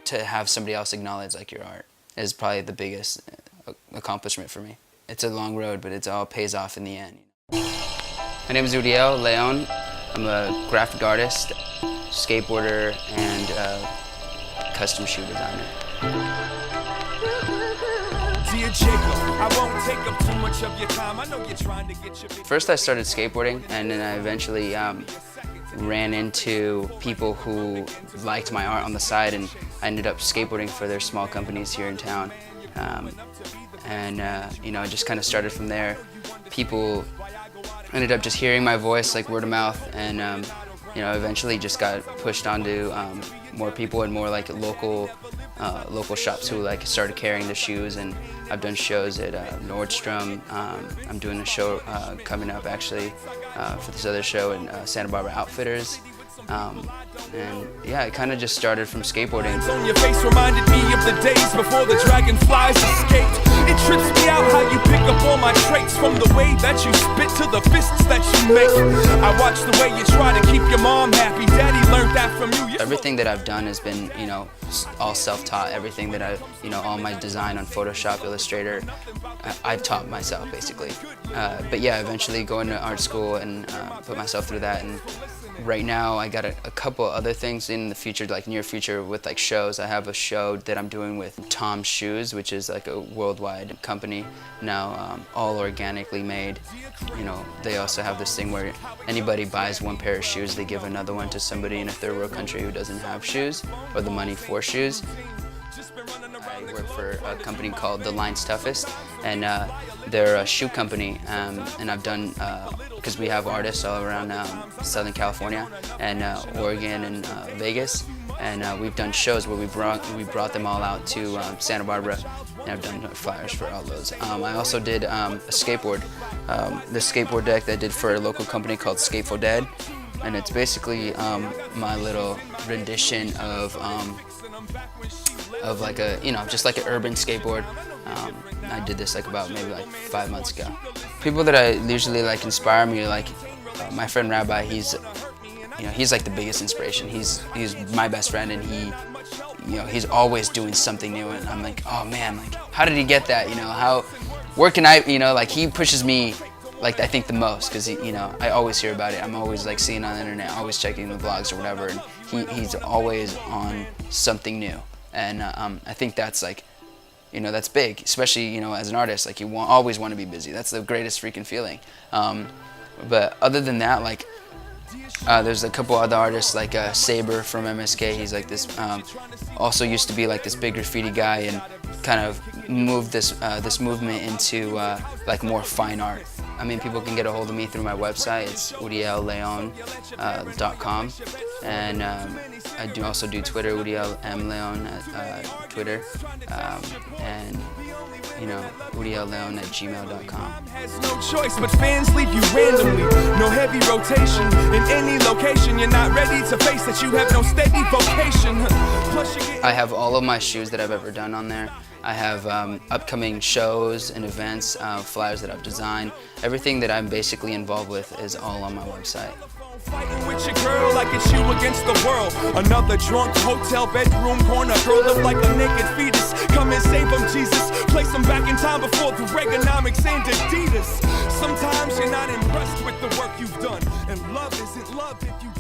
to have somebody else acknowledge like your art is probably the biggest accomplishment for me. It's a long road, but it all pays off in the end. My name is UrielLeon. I'm a graphic artist, skateboarder, and custom shoe designer. Dear Jacob, I won't take up too much of your time. I know you're trying to get your... First I started skateboarding, and then I eventually ran into people who liked my art on the side, and I ended up skateboarding for their small companies here in town. You know, I just kind of started from there. People ended up just hearing my voice, like word of mouth, and you know, eventually just got pushed onto more people and more like local shops who like started carrying the shoes. And I've done shows at Nordstrom. I'm doing a show coming up actually for this other show in Santa Barbara Outfitters. And yeah, it kind of just started from skateboarding. On your face reminded me of the days before the dragonflies escaped. It trips me out how you pick up all my traits, from the way that you spit to the fists that you make. I watch the way you try to keep your mom happy. Daddy learned that from you. Everything that I've done has been, you know, all self-taught. Everything that you know, all my design on Photoshop, Illustrator, I've taught myself basically. But yeah, eventually going to art school and put myself through that. And right now I got a couple other things in the future, like near future, with like shows. I have a show that I'm doing with Tom's Shoes, which is like a worldwide company now, all organically made. You know, they also have this thing where anybody buys one pair of shoes, they give another one to somebody in a third world country who doesn't have shoes or the money for shoes. I work for a company called The Line's Toughest, and they're a shoe company, and I've done, because we have artists all around Southern California and Oregon and Vegas, and we've done shows where we brought them all out to Santa Barbara, and I've done flyers for all those. I also did a skateboard, the skateboard deck that I did for a local company called Skate for Dead, and it's basically my little rendition of like a, you know, just like an urban skateboard. I did this like about maybe like 5 months ago. People that I usually like inspire me are like my friend Rabbi. He's, you know, he's like the biggest inspiration. He's my best friend, and you know, he's always doing something new, and I'm like, oh man, like how did he get that? You know, where can I, you know, like he pushes me, like I think the most, because you know, I always hear about it. I'm always like seeing it on the internet, always checking the blogs or whatever, and he's always on something new. And I think that's like, you know, that's big, especially, you know, as an artist, like you always want to be busy. That's the greatest freaking feeling. But other than that, like there's a couple other artists like Saber from MSK. He's like this, also used to be like this big graffiti guy, and kind of moved this movement into like more fine art. I mean, people can get a hold of me through my website. It's UrielLeon.com, and I also do Twitter, UrielMLeon at Twitter, and you know, UrielLeon@gmail.com. Has no choice, but fans leave you randomly. No heavy rotation in any location. You're not ready to face that you have no steady vocation. I have all of my shoes that I've ever done on there. I have upcoming shows and events, flyers that I've designed. Everything that I'm basically involved with is all on my website. Fighting with your girl like it's you against the world. Another drunk hotel bedroom corner, curled up like a naked fetus. Come and save them, Jesus. Place them back in time before the Reaganomics and Adidas. Sometimes you're not impressed with the work you've done, and love isn't love if you